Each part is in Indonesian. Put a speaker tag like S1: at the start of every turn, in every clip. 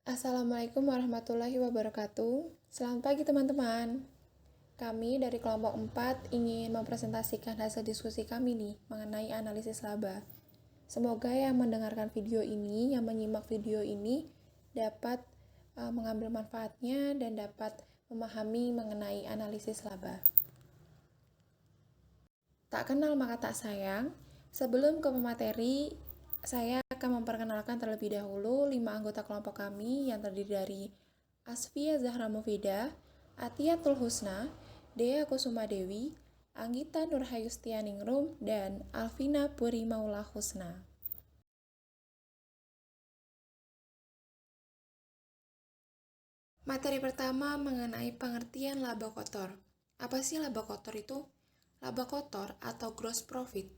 S1: Assalamualaikum warahmatullahi wabarakatuh. Selamat pagi teman-teman. Kami dari kelompok 4 ingin mempresentasikan hasil diskusi kami nih mengenai analisis laba. Semoga yang mendengarkan video ini, yang menyimak video ini dapat mengambil manfaatnya dan dapat memahami mengenai analisis laba. Tak kenal maka tak sayang. Sebelum ke materi, saya akan memperkenalkan terlebih dahulu 5 anggota kelompok kami yang terdiri dari Asfia Zahra Mufida, Atiatul Husna, Dea Kusuma Dewi, Anggita Nurhayustianingrum, dan Alvina Puri Maula Husna. Materi pertama mengenai pengertian laba kotor. Apa sih laba kotor itu? Laba kotor atau gross profit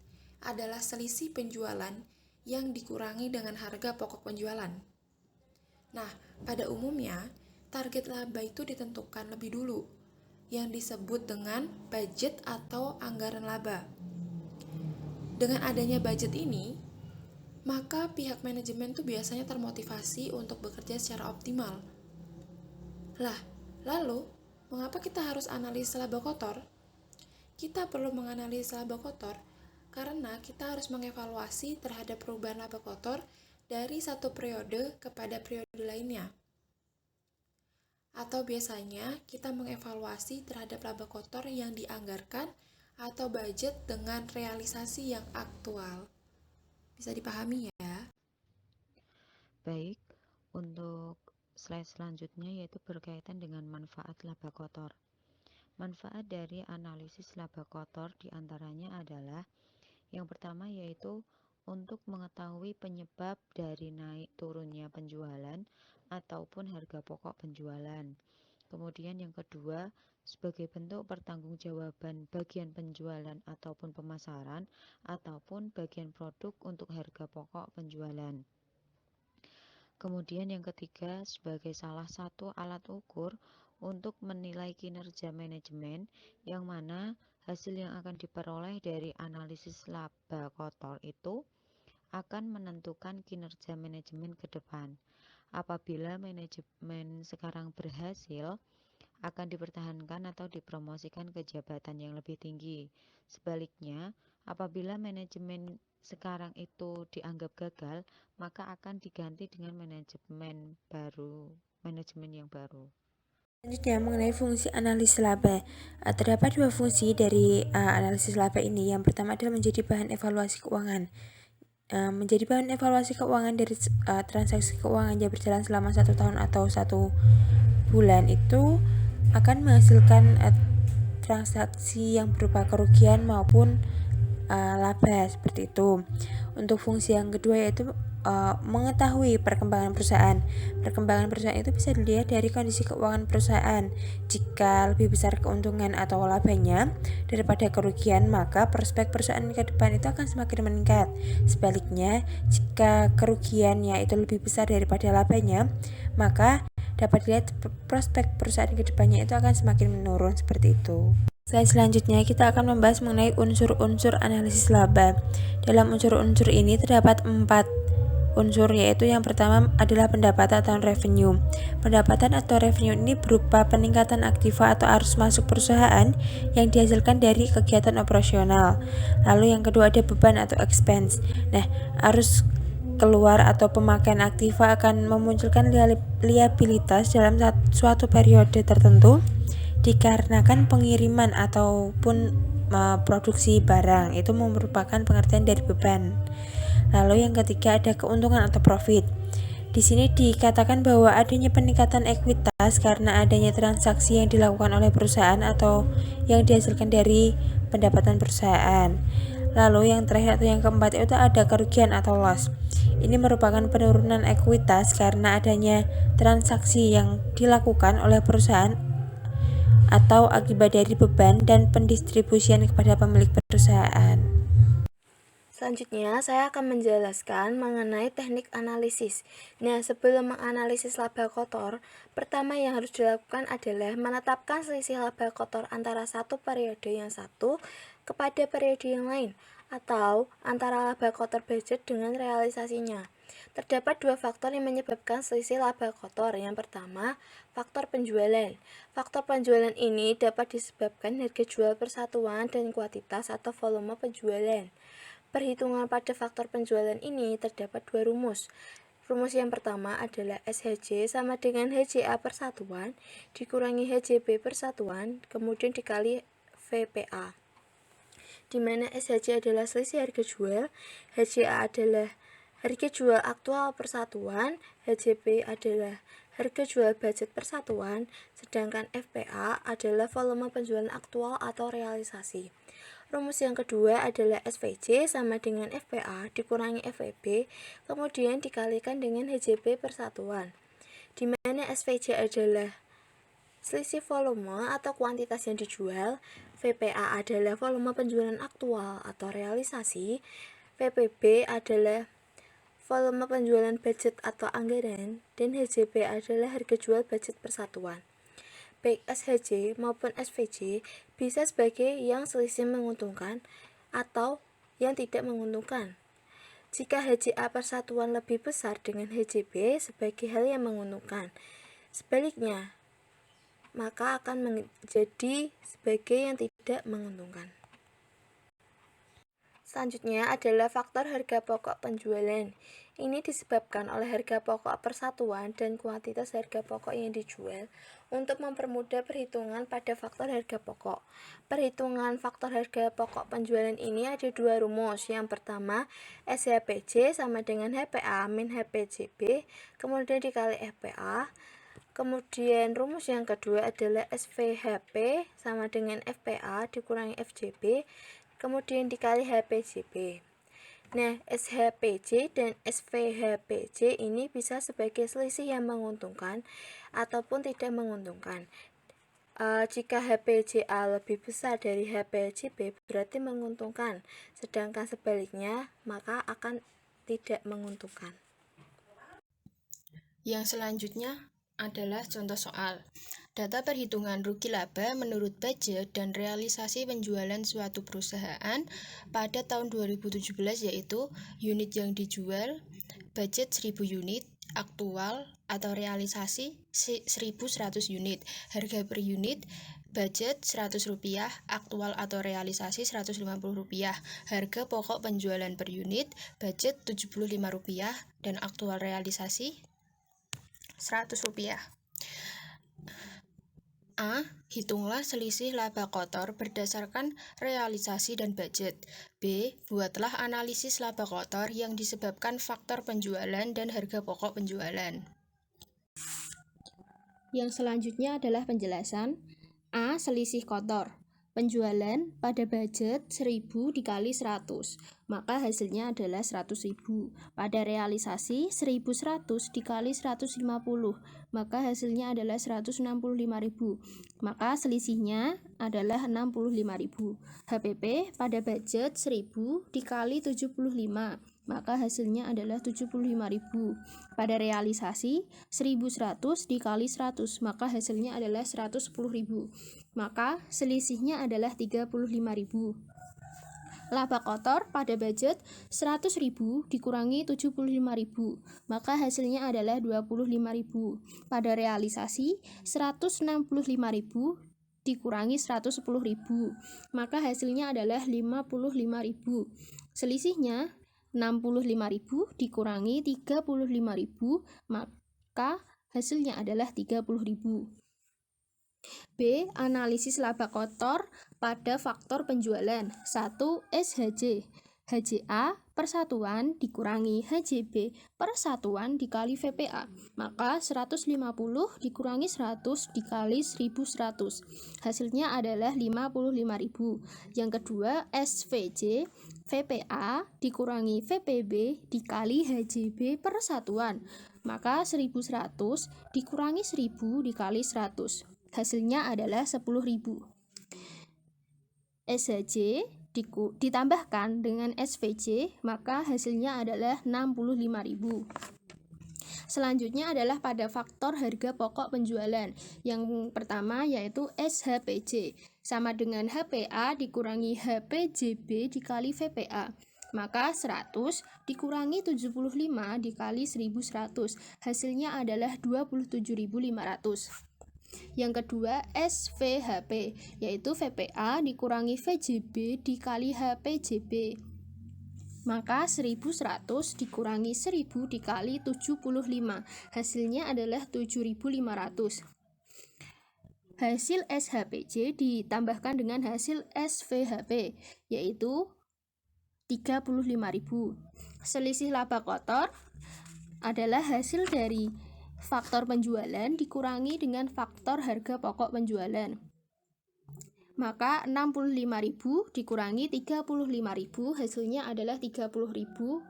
S1: adalah selisih penjualan yang dikurangi dengan harga pokok penjualan. Nah, pada umumnya, target laba itu ditentukan lebih dulu, yang disebut dengan budget atau anggaran laba. Dengan adanya budget ini, maka pihak manajemen tuh biasanya termotivasi untuk bekerja secara optimal. Lah, lalu, mengapa kita harus analis laba kotor? Kita perlu menganalisis laba kotor karena kita harus mengevaluasi terhadap perubahan laba kotor dari satu periode kepada periode lainnya. Atau biasanya kita mengevaluasi terhadap laba kotor yang dianggarkan atau budget dengan realisasi yang aktual. Bisa dipahami ya?
S2: Baik, untuk slide selanjutnya yaitu berkaitan dengan manfaat laba kotor. Manfaat dari analisis laba kotor diantaranya adalah yang pertama yaitu untuk mengetahui penyebab dari naik turunnya penjualan ataupun harga pokok penjualan. Kemudian yang kedua, sebagai bentuk pertanggungjawaban bagian penjualan ataupun pemasaran ataupun bagian produk untuk harga pokok penjualan. Kemudian yang ketiga, sebagai salah satu alat ukur untuk menilai kinerja manajemen, yang mana hasil yang akan diperoleh dari analisis laba kotor itu akan menentukan kinerja manajemen ke depan. Apabila manajemen sekarang berhasil, akan dipertahankan atau dipromosikan ke jabatan yang lebih tinggi. Sebaliknya, apabila manajemen sekarang itu dianggap gagal, maka akan diganti dengan manajemen yang baru.
S3: Selanjutnya mengenai fungsi analisis laba. Terdapat dua fungsi dari analisis laba ini. Yang pertama adalah menjadi bahan evaluasi keuangan. Menjadi bahan evaluasi keuangan dari transaksi keuangan yang berjalan selama 1 tahun atau 1 bulan itu akan menghasilkan transaksi yang berupa kerugian maupun laba seperti itu. Untuk fungsi yang kedua yaitu mengetahui perkembangan perusahaan. Perkembangan perusahaan itu bisa dilihat dari kondisi keuangan perusahaan. Jika lebih besar keuntungan atau labanya daripada kerugian, maka prospek perusahaan ke depan itu akan semakin meningkat. Sebaliknya, jika kerugiannya itu lebih besar daripada labanya, maka dapat dilihat prospek perusahaan ke depannya itu akan semakin menurun seperti itu. Slide selanjutnya kita akan membahas mengenai unsur-unsur analisis laba. Dalam unsur-unsur ini terdapat 4 unsur, yaitu yang pertama adalah pendapatan atau revenue. Pendapatan atau revenue ini berupa peningkatan aktiva atau arus masuk perusahaan yang dihasilkan dari kegiatan operasional. Lalu yang kedua ada beban atau expense. Nah, arus keluar atau pemakaian aktiva akan memunculkan liabilitas dalam suatu periode tertentu dikarenakan pengiriman ataupun produksi barang. Itu merupakan pengertian dari beban. Lalu yang ketiga ada keuntungan atau profit. Di sini dikatakan bahwa adanya peningkatan ekuitas karena adanya transaksi yang dilakukan oleh perusahaan atau yang dihasilkan dari pendapatan perusahaan. Lalu yang terakhir atau yang keempat itu ada kerugian atau loss. Ini merupakan penurunan ekuitas karena adanya transaksi yang dilakukan oleh perusahaan atau akibat dari beban dan pendistribusian kepada pemilik perusahaan.
S4: Selanjutnya, saya akan menjelaskan mengenai teknik analisis. Nah, sebelum menganalisis laba kotor, pertama yang harus dilakukan adalah menetapkan selisih laba kotor antara satu periode yang satu kepada periode yang lain, atau antara laba kotor budget dengan realisasinya. Terdapat dua faktor yang menyebabkan selisih laba kotor. Yang pertama, faktor penjualan. Faktor penjualan ini dapat disebabkan harga jual persatuan dan kuantitas atau volume penjualan. Perhitungan pada faktor penjualan ini terdapat dua rumus. Rumus yang pertama adalah SHJ sama dengan HJA persatuan dikurangi HJB persatuan kemudian dikali VPA, di mana SHJ adalah selisih harga jual, HJA adalah harga jual aktual persatuan, HJB adalah harga jual budget persatuan, sedangkan FPA adalah volume penjualan aktual atau realisasi. Rumus yang kedua adalah SVJ sama dengan FPA dikurangi FEB, kemudian dikalikan dengan HJB persatuan, di mana SVJ adalah selisih volume atau kuantitas yang dijual, VPA adalah volume penjualan aktual atau realisasi, VPB adalah volume penjualan budget atau anggaran, dan HJB adalah harga jual budget persatuan. Baik SHJ maupun SVJ bisa sebagai yang selisih menguntungkan atau yang tidak menguntungkan. Jika HJA persatuan lebih besar dengan HJB sebagai hal yang menguntungkan, sebaliknya maka akan menjadi sebagai yang tidak menguntungkan. Selanjutnya adalah faktor harga pokok penjualan. Ini disebabkan oleh harga pokok persatuan dan kuantitas harga pokok yang dijual. Untuk mempermudah perhitungan pada faktor harga pokok, perhitungan faktor harga pokok penjualan ini ada dua rumus. Yang pertama, SHPJ sama dengan HPA min HPJB, kemudian dikali FPA. Kemudian rumus yang kedua adalah SVHP sama dengan FPA dikurangi FJB, kemudian dikali HPJB. Nah, SHPJ dan SVHPJ ini bisa sebagai selisih yang menguntungkan ataupun tidak menguntungkan. Jika HPJA lebih besar dari HPJB berarti menguntungkan, sedangkan sebaliknya maka akan tidak menguntungkan.
S1: Yang selanjutnya adalah contoh soal. Data perhitungan rugi laba menurut budget dan realisasi penjualan suatu perusahaan pada tahun 2017 yaitu unit yang dijual, budget 1000 unit, aktual atau realisasi 1100 unit, harga per unit, budget Rp100, aktual atau realisasi Rp150, harga pokok penjualan per unit, budget Rp75 dan aktual realisasi Rp100. A. Hitunglah selisih laba kotor berdasarkan realisasi dan budget. B. Buatlah analisis laba kotor yang disebabkan faktor penjualan dan harga pokok penjualan.
S5: Yang selanjutnya adalah penjelasan. A. Selisih kotor. Penjualan pada budget 1000 dikali 100, maka hasilnya adalah 100.000. Pada realisasi 1100 dikali 150, maka hasilnya adalah 165.000. Maka selisihnya adalah 65.000. HPP pada budget 1000 dikali 75, maka hasilnya adalah 75.000. Pada realisasi 1100 dikali 100, maka hasilnya adalah 110.000. Maka selisihnya adalah 35.000. Laba kotor pada budget 100.000 dikurangi 75.000, maka hasilnya adalah 25.000. Pada realisasi 165.000 dikurangi 110.000, maka hasilnya adalah 55.000. Selisihnya 65.000 dikurangi 35.000, maka hasilnya adalah 30.000. B. Analisis laba kotor pada faktor penjualan. 1. SHJ. HJA persatuan dikurangi HJB persatuan dikali VPA, maka 150 dikurangi 100 dikali 1100, hasilnya adalah 55.000. Yang kedua, SVJ VPA dikurangi VPB dikali HJB persatuan, maka 1100 dikurangi 1000 dikali 100, hasilnya adalah 10.000. SHJ ditambahkan dengan SVJ, maka hasilnya adalah 65.000. Selanjutnya adalah pada faktor harga pokok penjualan. Yang pertama yaitu SHPJ sama dengan HPA dikurangi HPJB dikali VPA. Maka 100 dikurangi 75 dikali 1100, hasilnya adalah 27.500. Yang kedua, SVHP, yaitu VPA dikurangi VJB dikali HPJB. Maka 1100 dikurangi 1000 dikali 75, hasilnya adalah 7.500. Hasil SHPJ ditambahkan dengan hasil SVHP, yaitu 35.000. Selisih laba kotor adalah hasil dari faktor penjualan dikurangi dengan faktor harga pokok penjualan. Maka 65.000 dikurangi 35.000, hasilnya adalah 30.000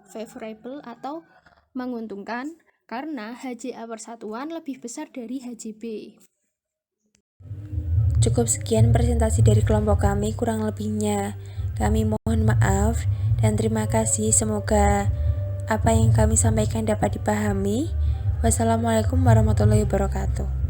S5: favorable atau menguntungkan karena HJA persatuan lebih besar dari HJB.
S3: Cukup sekian presentasi dari kelompok kami, kurang lebihnya kami mohon maaf dan terima kasih. Semoga apa yang kami sampaikan dapat dipahami. Wassalamualaikum warahmatullahi wabarakatuh.